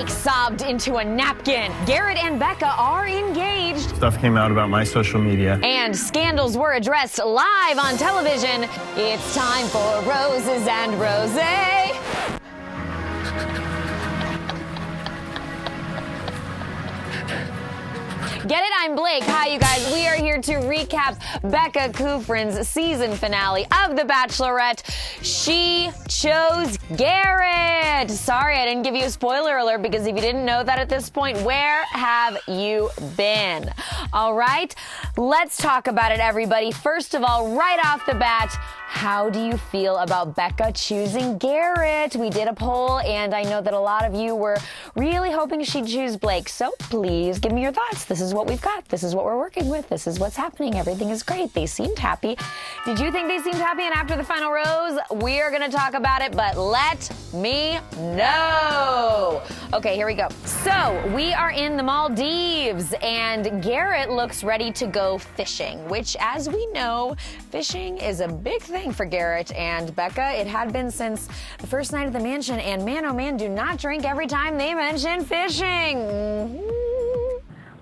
Blake sobbed into a napkin. Garrett and Becca are engaged. Stuff came out about my social media. And scandals were addressed live on television. It's time for Roses and Rosé. Get it? I'm Blake. Hi, you guys. We are here to recap Becca Kufrin's season finale of The Bachelorette. She chose Garrett. Sorry, I didn't give you a spoiler alert, because if you didn't know that at this point, where have you been? All right, let's talk about it, everybody. First of all, right off the bat, how do you feel about Becca choosing Garrett? We did a poll, and I know that a lot of you were really hoping she'd choose Blake. So please give me your thoughts. This is what we've got. This is what we're working with. This is what's happening. Everything is great. They seemed happy. Did you think they seemed happy? And after the final rose, we are going to talk about it, but let me know. Okay, here we go. So we are in the Maldives, and Garrett looks ready to go fishing, which, as we know, fishing is a big thing for Garrett and Becca. It had been since the first night at the mansion, and man, oh man, do not drink every time they mention fishing.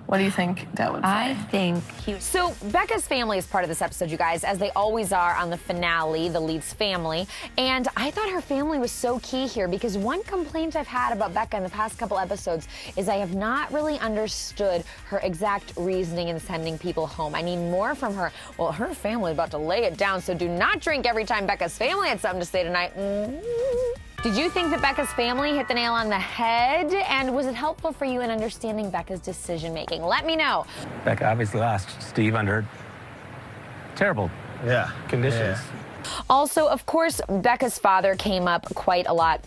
What do you think Dad would say? I think he... So Becca's family is part of this episode, you guys, as they always are on the finale, the lead's family. And I thought her family was so key here, because one complaint I've had about Becca in the past couple episodes is I have not really understood her exact reasoning in sending people home. I need more from her. Well, her family is about to lay it down, so do not drink every time Becca's family had something to say tonight. Did you think that Becca's family hit the nail on the head? And was it helpful for you in understanding Becca's decision-making? Let me know. Becca obviously lost Steve under terrible conditions. Yeah. Also, of course, Becca's father came up quite a lot.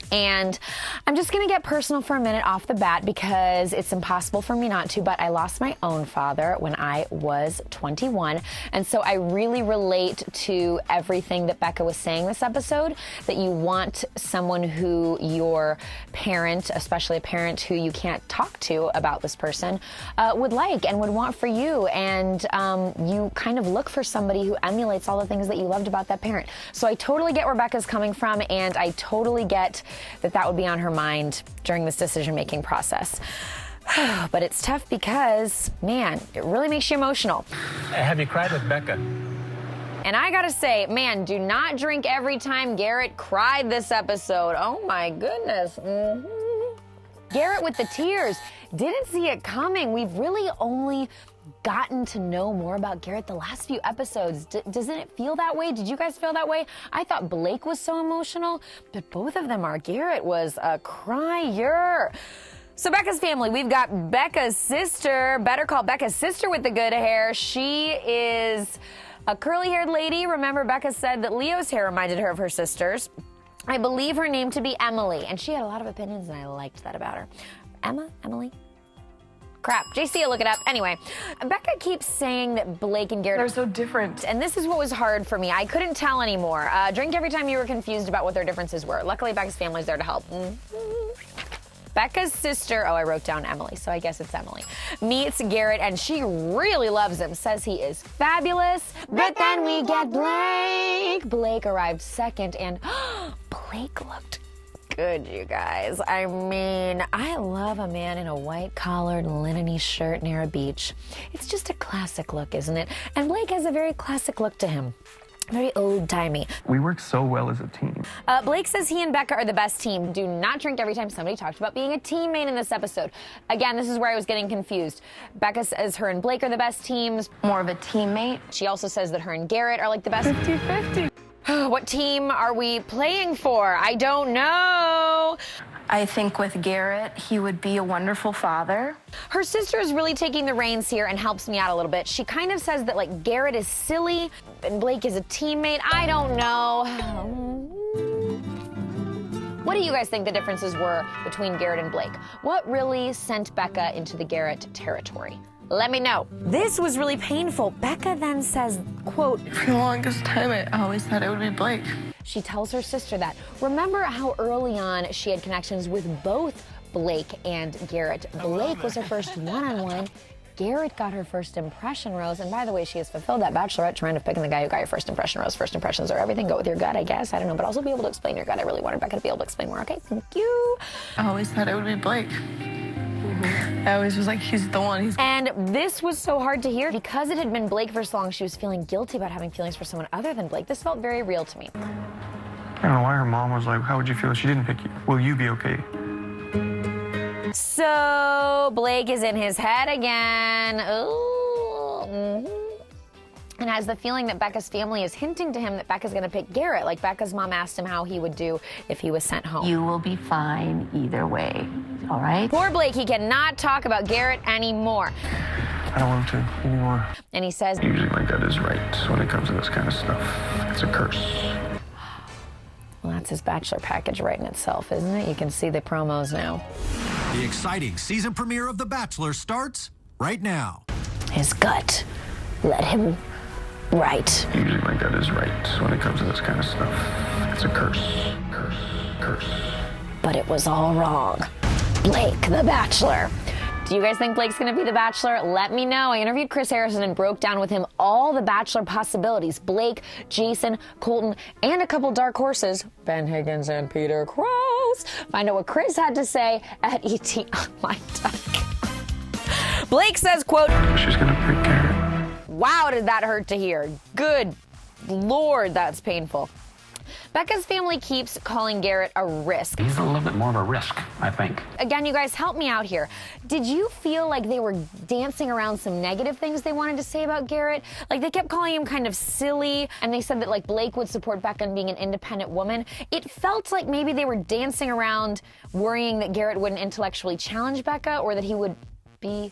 And I'm just going to get personal for a minute off the bat, because it's impossible for me not to, but I lost my own father when I was 21. And so I really relate to everything that Becca was saying this episode, that you want someone who your parent, especially a parent who you can't talk to about this person, would like and would want for you. And you kind of look for somebody who emulates all the things that you loved about that parent. So I totally get where Becca's coming from, and I totally get that would be on her mind during this decision-making process. But it's tough because, man, it really makes you emotional. Have you cried with Becca? And I gotta say, man, do not drink every time Garrett cried this episode. Oh my goodness. Garrett with the tears. Didn't see it coming. We've really only gotten to know more about Garrett the last few episodes. Doesn't it feel that way? Did you guys feel that way? I thought Blake was so emotional, but both of them are. Garrett was a crier. So Becca's family, we've got Becca's sister, better call Becca's sister with the good hair. She is a curly-haired lady. Remember, Becca said that Leo's hair reminded her of her sister's. I believe her name to be Emily, and she had a lot of opinions, and I liked that about her. Emily? Crap, JC will look it up. Anyway, Becca keeps saying that Blake and Garrett... They're so different. And this is what was hard for me. I couldn't tell anymore. Drink every time you were confused about what their differences were. Luckily, Becca's family's there to help. Becca's sister, I wrote down Emily, so I guess it's Emily, meets Garrett, and she really loves him, says he is fabulous. But then we get Blake. Blake arrived second, and Blake looked good, you guys. I mean, I love a man in a white-collared, linen-y shirt near a beach. It's just a classic look, isn't it? And Blake has a very classic look to him. Very old-timey. We work so well as a team. Blake says he and Becca are the best team. Do not drink every time somebody talked about being a teammate in this episode. Again, this is where I was getting confused. Becca says her and Blake are the best teams. More of a teammate. She also says that her and Garrett are like the best. 50-50. What team are we playing for? I don't know. I think with Garrett, he would be a wonderful father. Her sister is really taking the reins here and helps me out a little bit. She kind of says that, like, Garrett is silly and Blake is a teammate. I don't know. What do you guys think the differences were between Garrett and Blake? What really sent Becca into the Garrett territory? Let me know. This was really painful. Becca then says, quote, For the longest time, I always thought it would be Blake. She tells her sister that. Remember how early on she had connections with both Blake and Garrett. Blake was her first one-on-one. Garrett got her first impression rose. And by the way, she has fulfilled that Bachelorette trend of picking the guy who got your first impression rose. First impressions are everything. Go with your gut, I guess. I don't know, but also be able to explain your gut. I really wanted Becca to be able to explain more. Okay, thank you. I always thought it would be Blake. I always was like, he's the one. And this was so hard to hear. Because it had been Blake for so long, she was feeling guilty about having feelings for someone other than Blake. This felt very real to me. I don't know why her mom was like, how would you feel if she didn't pick you? Will you be okay? So Blake is in his head again. Ooh. And has the feeling that Becca's family is hinting to him that Becca's gonna pick Garrett. Like Becca's mom asked him how he would do if he was sent home. You will be fine either way, all right? Poor Blake, he cannot talk about Garrett anymore. I don't want to anymore. And he says, Usually my gut is right when it comes to this kind of stuff. It's a curse. well, that's his Bachelor package right in itself, isn't it? You can see the promos now. The exciting season premiere of The Bachelor starts right now. His gut led him right. Usually my gut is right when it comes to this kind of stuff. It's a curse. Curse. But it was all wrong. Blake, the Bachelor. Do you guys think Blake's gonna be the Bachelor? Let me know. I interviewed Chris Harrison and broke down with him all the Bachelor possibilities. Blake, Jason, Colton, and a couple dark horses, Ben Higgins and Peter Krause. Find out what Chris had to say at ETonline. Blake says, quote, She's gonna pick Garrett. wow, did that hurt to hear. Good Lord, that's painful. Becca's family keeps calling Garrett a risk. He's a little bit more of a risk, I think. Again, you guys, help me out here. Did you feel like they were dancing around some negative things they wanted to say about Garrett? Like they kept calling him kind of silly, and they said that like Blake would support Becca in being an independent woman. It felt like maybe they were dancing around worrying that Garrett wouldn't intellectually challenge Becca or that he would be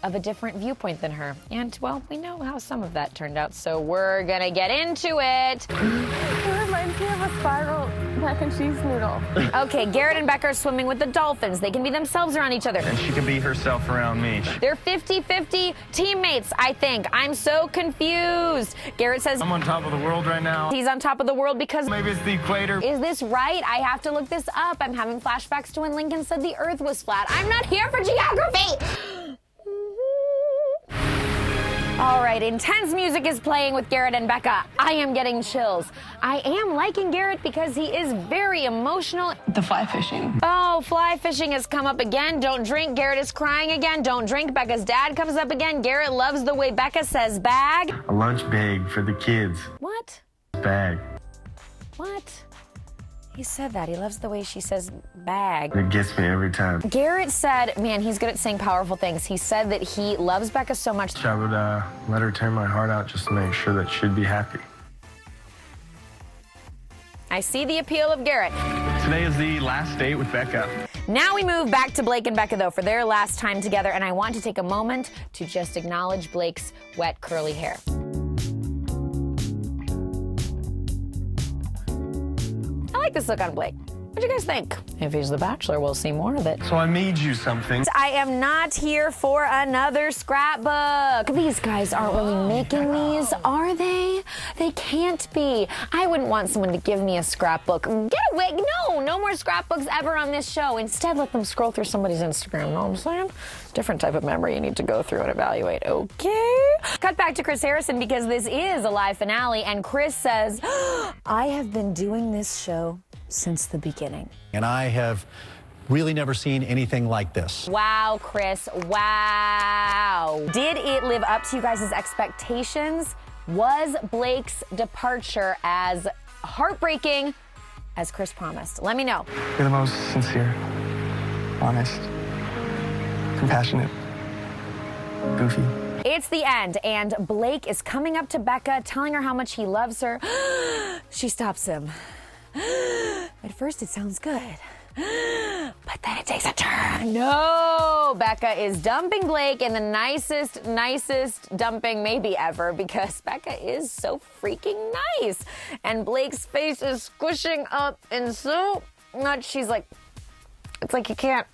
of a different viewpoint than her. And, well, we know how some of that turned out, so we're gonna get into it. It reminds me of a spiral mac and cheese noodle. Okay, Garrett and Becca are swimming with the dolphins. They can be themselves around each other. And she can be herself around me. They're 50-50 teammates, I think. I'm so confused. Garrett says I'm on top of the world right now. he's on top of the world because... Maybe it's the equator. Is this right? I have to look this up. I'm having flashbacks to when Lincoln said the earth was flat. I'm not here for geography! All right, intense music is playing with Garrett and Becca. I am getting chills. I am liking Garrett because he is very emotional. The fly fishing. Oh, fly fishing has come up again. Don't drink. Garrett is crying again. Don't drink. Becca's dad comes up again. Garrett loves the way Becca says bag. A lunch bag for the kids. What? Bag. What? He said that. He loves the way she says bag. It gets me every time. Garrett said, man, he's good at saying powerful things. He said that he loves Becca so much. I would let her tear my heart out just to make sure that she'd be happy. I see the appeal of Garrett. Today is the last date with Becca. Now we move back to Blake and Becca, though, for their last time together, and I want to take a moment to just acknowledge Blake's wet, curly hair. I like this look on Blake. What do you guys think? If he's the Bachelor, we'll see more of it. So I made you something. I am not here for another scrapbook. These guys aren't really making these, are they? They can't be. I wouldn't want someone to give me a scrapbook. Get away. No more scrapbooks ever on this show. Instead, let them scroll through somebody's Instagram. Know what I'm saying? Different type of memory you need to go through and evaluate. Okay. Cut back to Chris Harrison because this is a live finale, and Chris says, I have been doing this show since the beginning. And I have really never seen anything like this. Wow, Chris, wow. Did it live up to you guys' expectations? Was Blake's departure as heartbreaking as Chris promised? Let me know. You're the most sincere, honest, compassionate, goofy. It's the end, and Blake is coming up to Becca, telling her how much he loves her. She stops him. At first, it sounds good. But then it takes a turn. No! Becca is dumping Blake in the nicest dumping maybe ever because Becca is so freaking nice. And Blake's face is squishing up and so much. She's like, it's like he can't,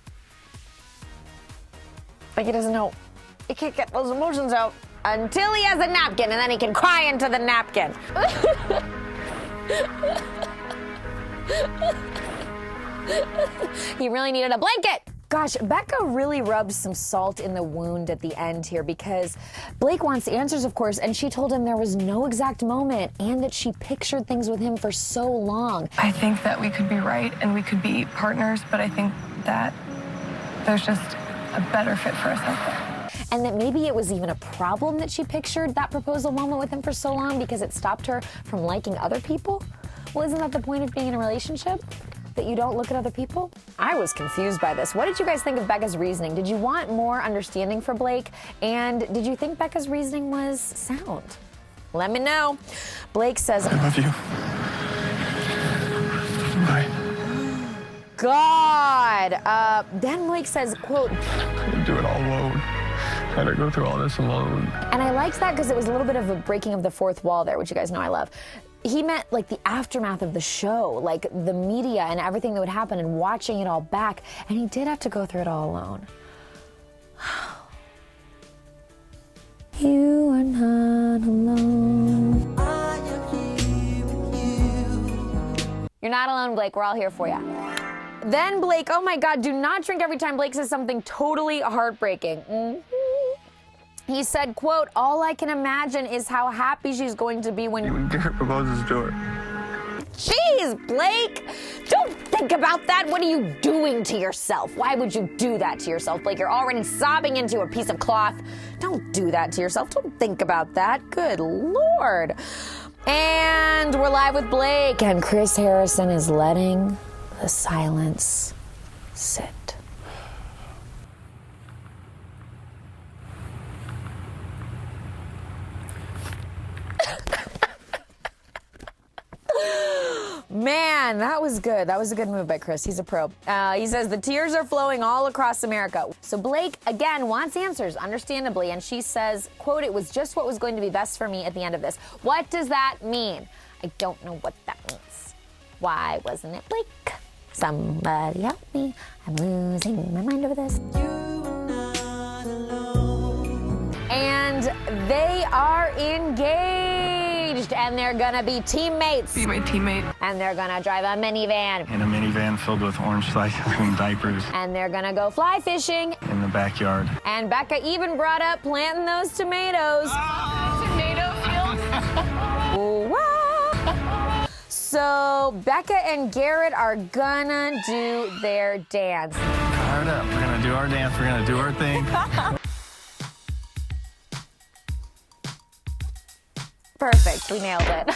like he doesn't know. He can't get those emotions out until he has a napkin, and then he can cry into the napkin. He really needed a blanket. Gosh, Becca really rubbed some salt in the wound at the end here because Blake wants answers, of course, and she told him there was no exact moment and that she pictured things with him for so long. I think that we could be right and we could be partners, but I think that there's just a better fit for us out there. And that maybe it was even a problem that she pictured that proposal moment with him for so long because it stopped her from liking other people? Well, isn't that the point of being in a relationship? That you don't look at other people? I was confused by this. What did you guys think of Becca's reasoning? Did you want more understanding for Blake? And did you think Becca's reasoning was sound? Let me know. Blake says, I love you. Bye. God. Then Blake says, quote, I do it all alone. I had to go through all this alone. and I liked that because it was a little bit of a breaking of the fourth wall there, which you guys know I love. He meant like the aftermath of the show, like the media and everything that would happen and watching it all back. And he did have to go through it all alone. You are not alone. You're not alone, Blake. We're all here for you. Then Blake, oh my God, do not drink every time Blake says something totally heartbreaking. He said, quote, all I can imagine is how happy she's going to be when Garrett proposes to her. Jeez, Blake, don't think about that. What are you doing to yourself? Why would you do that to yourself, Blake? You're already sobbing into a piece of cloth. Don't do that to yourself. Don't think about that. Good Lord. And we're live with Blake, and Chris Harrison is letting the silence sit. Man, that was good. That was a good move by Chris. He's a pro. He says the tears are flowing all across America. So Blake, again, wants answers, understandably, and she says, quote, it was just what was going to be best for me at the end of this. What does that mean? I don't know what that means. Why wasn't it Blake? Somebody help me. I'm losing my mind over this. And they are engaged, and they're gonna be teammates. Be my teammate. And they're gonna drive a minivan. In a minivan filled with orange slice cream diapers. And they're gonna go fly fishing. In the backyard. And Becca even brought up planting those tomatoes. Tomato fields. Wow. So Becca and Garrett are gonna do their dance. Fired up. We're gonna do our dance. We're gonna do our thing. Perfect. We nailed it.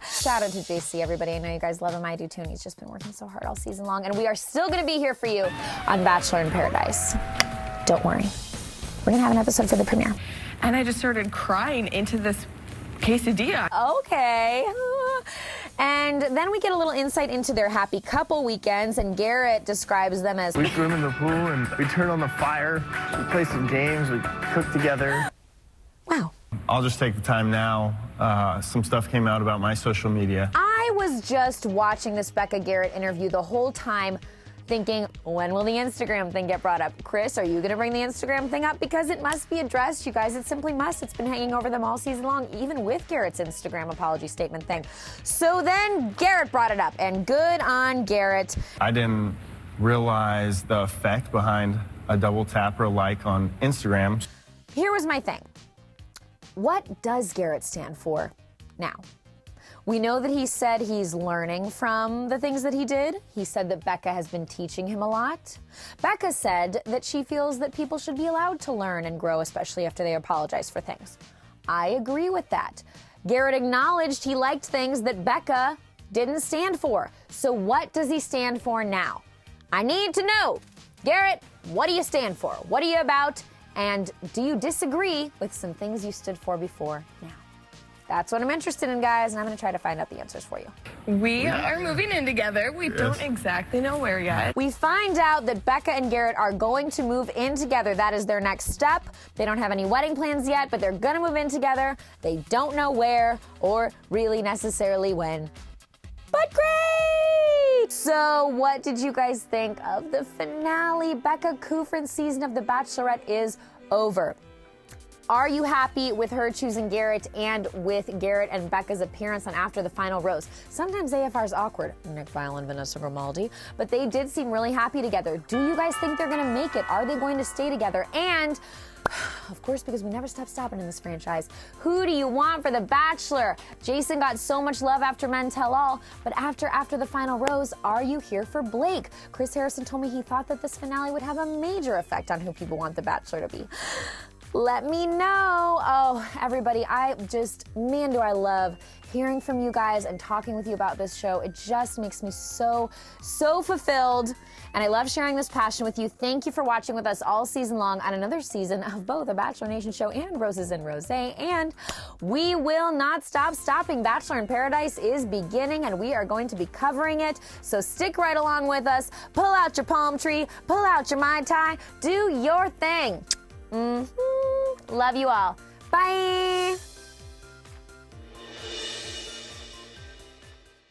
Shout out to JC, everybody. I know you guys love him. I do too. And he's just been working so hard all season long. And we are still going to be here for you on Bachelor in Paradise. Don't worry. We're going to have an episode for the premiere. And I just started crying into this quesadilla. Okay. And then we get a little insight into their happy couple weekends, and Garrett describes them as... We swim in the pool and we turn on the fire, we play some games, we cook together. Wow. I'll just take the time now. Some stuff came out about my social media. I was just watching this Becca Garrett interview the whole time thinking, when will the Instagram thing get brought up? Chris, are you going to bring the Instagram thing up? Because it must be addressed, you guys. It simply must. It's been hanging over them all season long, even with Garrett's Instagram apology statement thing. So then Garrett brought it up, and good on Garrett. I didn't realize the effect behind a double tap or a like on Instagram. Here was my thing. What does Garrett stand for now? We know that he said he's learning from the things that he did. He said that Becca has been teaching him a lot. Becca said that she feels that people should be allowed to learn and grow, especially after they apologize for things. I agree with that. Garrett acknowledged he liked things that Becca didn't stand for. So what does he stand for now? I need to know. Garrett, what do you stand for? What are you about? And do you disagree with some things you stood for before now? That's what I'm interested in, guys, and I'm going to try to find out the answers for you. We are moving in together. We don't exactly know where yet. We find out that Becca and Garrett are going to move in together. That is their next step. They don't have any wedding plans yet, but they're going to move in together. They don't know where or really necessarily when. But great! So what did you guys think of the finale? Becca Kufrin's season of The Bachelorette is over. Are you happy with her choosing Garrett and with Garrett and Becca's appearance on After the Final Rose? Sometimes AFR is awkward, Nick Viall and Vanessa Grimaldi, but they did seem really happy together. Do you guys think they're gonna make it? Are they going to stay together? And of course, because we never stop stopping in this franchise, who do you want for The Bachelor? Jason got so much love after Men Tell All, but after the final rose, are you here for Blake? Chris Harrison told me he thought that this finale would have a major effect on who people want The Bachelor to be. Let me know. Oh, everybody, man, do I love hearing from you guys and talking with you about this show. It just makes me so fulfilled. And I love sharing this passion with you. Thank you for watching with us all season long on another season of both a Bachelor Nation show and Roses and Rosé. And we will not stop stopping. Bachelor in Paradise is beginning and we are going to be covering it. So stick right along with us. Pull out your palm tree, pull out your Mai Tai, do your thing. Love you all. Bye.